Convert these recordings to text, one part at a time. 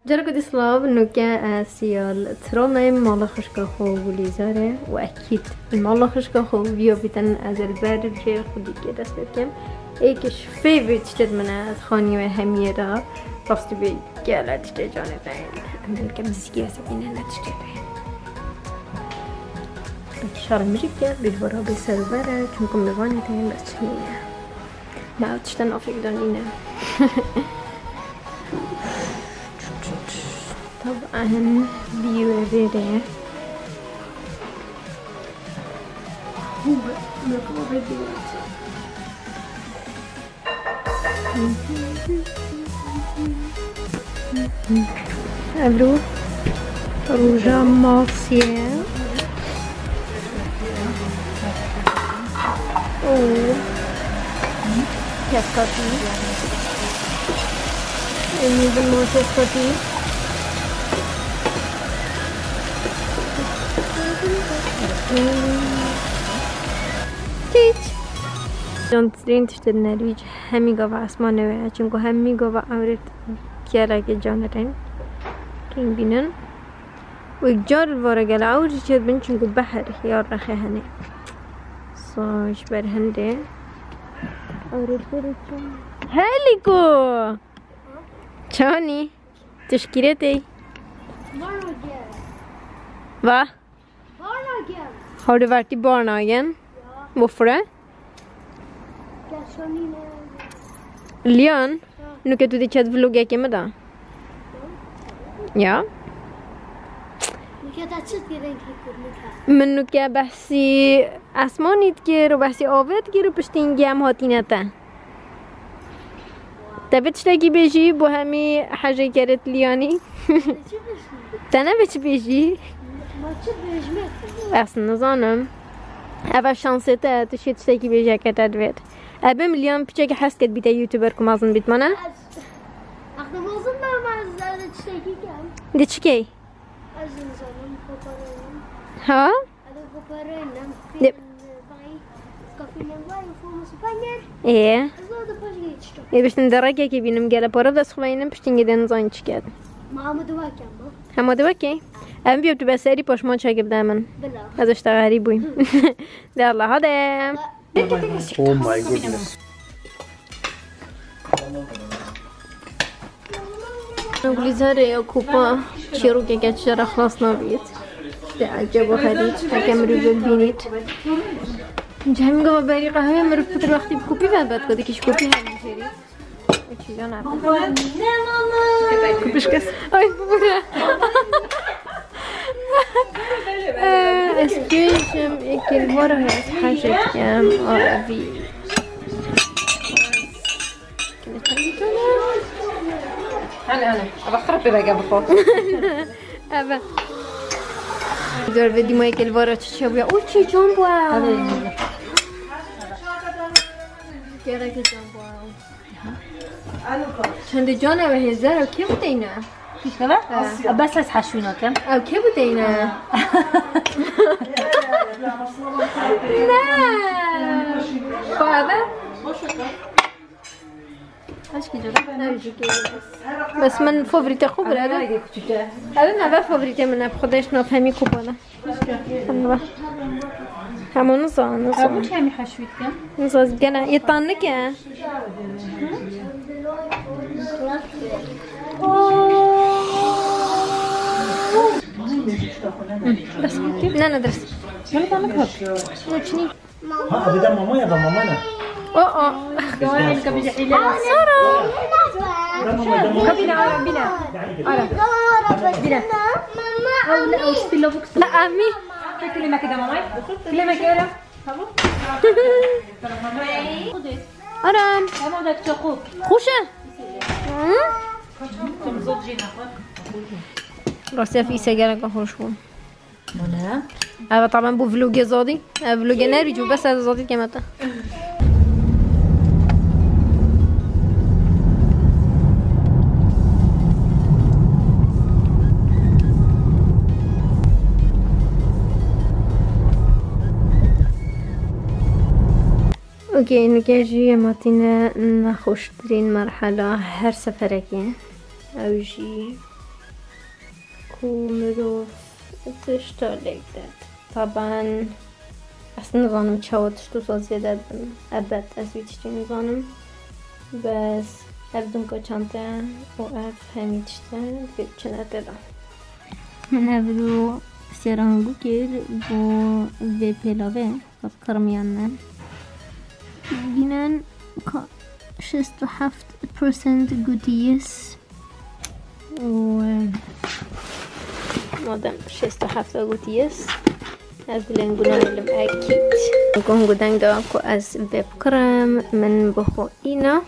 جرى قد صلاب انه كان سيال ترونايم مالا خشكا خو وليزاره واكيد المالا خشكا خو بيو بيتن از البرد جير خودي كده سكم ايكش فيفريت شتد من از خاني وهميرا راستي بي قالا تشتي جانتين عندن كم زكيه سكينه لا تشتي شهر امريكا بالورا بالسيرفر كنكم نباني تين بس هنا ما تشتن افيك دانينا طبعا بيوريري هو مكوبة دلوقتي ابرو روجا ماسية اوه كاسكاتي اني بالمو كاسكاتي تيت جان ترين تشتد نرويج همي قوة اسمان نوعه چونكو همي قوة عمرت كيالا كي جانتين كين بينن ويجار الورقة عاوز تشد بن چونكو بحر خيار رخي هني صاش برهنده عمرت فريچون هاليكو چاني تشكيلتي Va? Barnagen. Har du varit i Barnagen? Ja. Varför det? Jag såg min... Leon? Nu kan du inte vlogga med det. Ja. Nu kan jag ta till den klippet nu kan. Men nu kan بحثي اسمانيت كير وبحثي آوات كير وبشتين جام هاتينتا. تبي تشتكي بيجي بوهمي حاجة كانت لياني. تنا بيجي. ما تشوفش ميت. اصلا نظانم اول شانسته تشي تشتكي بيجي كتاد بيت ابم اليوم بيجي حس كد بيتا يوتيوبر كم اظن بيت مانا اخذ وزن ما زاد تشتكي كم دي تشكي ازن زمان كوبرين ها هذا كوبرين في باي كافي نباي فوق سبانير ايه زاد باجي تشتكي ايه باش ندرك كي بينم قال بورا بس خلينا باش تنجي نزاين تشكي ما مدوا كم هم دوكي ام بيبتو بساري باش ما تشاكب دائما بلا هذا اشتغالي بوي ده الله هذا Oh my goodness. نقولي زاري كوبا شيرو كي شرا خلاصنا بيت تعجبوا خديت هكا مريض بينيت جهم قوة باري قهوة مرف فترة وقتي بكوبي بعد كده كيش كوبي هذا شيري وشي جانا كوبيش كاس اي بورا اسبيشم اكل ورا هي حاجة كام ابي انا ابخرب بقى بخو ابا دور بدي ما اكل ورا تشوي او تشي جامبوا كده كده جامبوا چند جانه و هزار کی بوده اینا؟ پیش کنه؟ بس از حشوینا کم او کی بوده اینا؟ نه بابا اش کی جدا؟ نمیشه که بس من فاوریت خوب راده الان نه فاوریت من خودش نفهمی کوپانا همون نزان ابو کمی حشوید کم نزاز گنا یه تانه که درس نه نه درس من تعمل هات نچنی ها بدأ ماما يا ماما أنا. اوه دوائر كبيجي حيلة سارة بينا بينا بينا او لا او شتي لو بوكس لا امي كلمة كده ماما كلمة كده ارام انا بدك تشوف خوشه راسي في سجارة كهوش بون ولا هذا طبعا بو فلوج زادي فلوج ناري بس هذا زادي كمان اوكي نكاجي ماتينا نخوش ترين مرحلة هر سفركي او جي مروف تشتغل طبعا اصلا نظانم تشاوتش توصل زيادة ابد ازويتشتي نظانم بس ابدون كو چانتا و افهمی تشتا في چناته دا من ابدو سيرانگو كير بو في بيلاوه بفكرم يانن بینن 67% گوتیس و مادم 67 گوتیس از بلنگونان لم اكيد نكون قدام داكو از بكرم من بخو اینا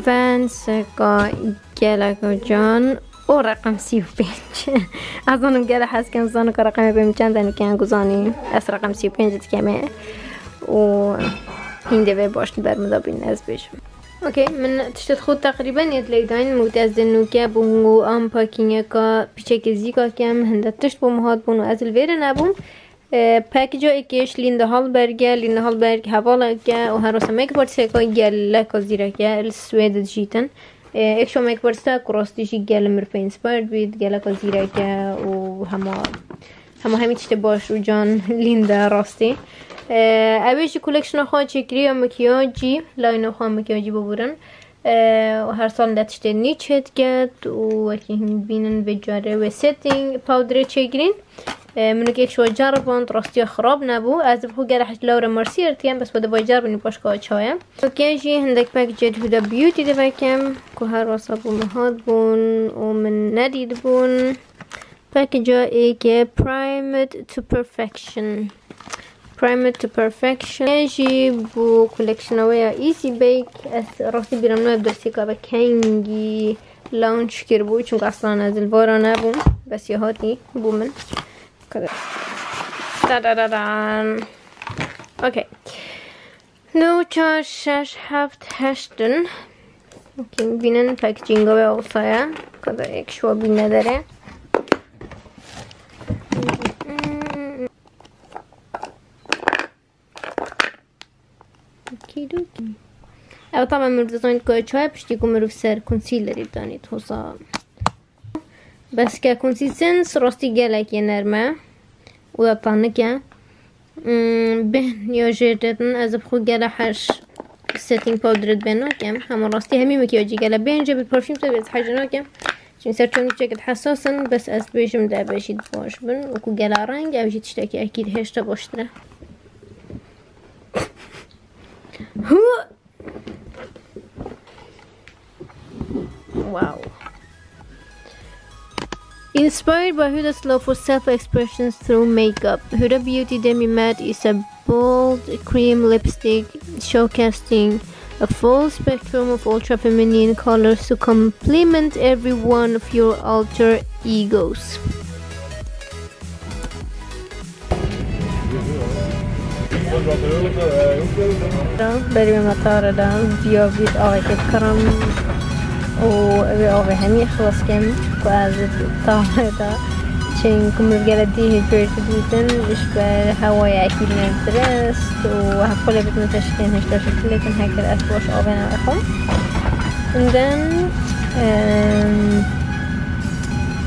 فانس كا جالكو جان او رقم 35 اظن قال حاس كان زانو كرقم بمكان ذاني كان قزاني اس رقم 35 كمان و هنده به باش برمدا بالناس بيش اوكي من تشتت خود تقريبا يتلاقين متأذنو كا بونغو ام باكينيا كا بيشك زيكا كام هنده تشت بومهات بونو از الفير نابوم باكجو اكيش ليندا هالبرگ حوالا كا و هروسا ميك بارتسا كا يجال زيرا كا السويد جيتن اكشو ميك بارتسا كراستي جي جال مرفا انسبايرد بيد جال زيرا كا و همه تشت باش و جان ليندا راستي اویش کلکشن خواه چکری مکیاجی لاین خواه مکیاجی ببورن و هر سال دتشته نیچت گد و اکی بینن به جاره و سیتینگ پاودر چکرین منو که شو جربان راستی خراب نبو از بخو گره حش لورا مرسی ارتیم بس بده باید جربنی پاشکا چایم اوکیجی هندک پاکجت هودا بیوتی دوکم که هر واسا بومهاد بون و من ندید بون پاکجا ای که Primed to Perfection اجي بو كولكشن ويا ايزي بيك راسي بيرمنا بدرسي كابا كينجي لانش كيربو چونك اصلا نازل بارا نبوم بس يهاتي بومن كده اوكي نو چار شش هفت هشتن اوكي بینن پاکجینگ ويا اوصايا كده ايك شوا بينا داره او طبعا مرتزانید که چای پشتی که مروف سر کنسیلری دانید حسا بس که کنسیستنس راستی گلک یه نرمه و دا پانکه بهن یا جردن از بخو گله هش سیتینگ پاودرد بناکم همه راستی همی مکیاجی گله بینجا بالپرفیوم تا بیز حاجه ناکم چون سر چون چکت حساسن بس از بیشم دا باشید باش بن و که گله رنگ او جید تشتاکی اکید هشتا باشتره Wow. Inspired by Huda's love for self-expression through makeup, Huda Beauty Demi Matte is a bold cream lipstick showcasing a full spectrum of ultra-feminine colors to complement every one of your alter egos. بریم مطار دام دیابید آقای کرم و آقای همی خلاص کم که از طاقه دا چون کمر گلدی هجوری بودن اش بر هوای اکیل نمیدرست و هفته بیت متشکین هشتر شکلیتن هکر از باش آقای نمیخوام and then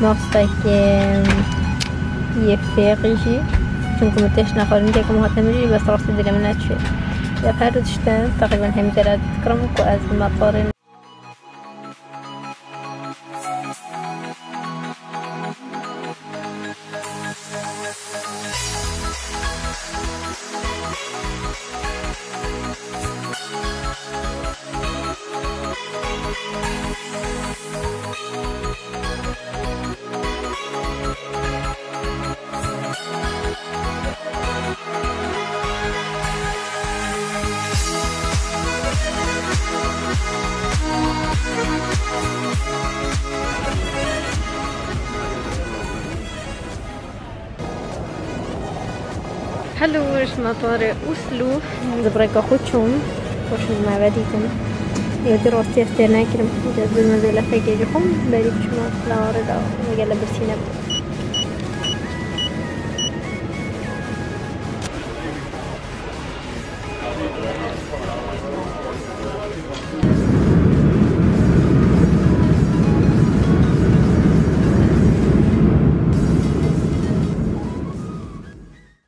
مقصد که یه فقیشی چون که متش نخوریم که مهتمیری بس راستی دلم نشد یا پرداشتن تقریبا همین درد کردم که از مطار حلوش مطار أوسلو زبرقة خوشون معبديتن يودي راستي استرنا كرم جذب المنزل فاكيجهم بريد شما لا ورد وقال بسينا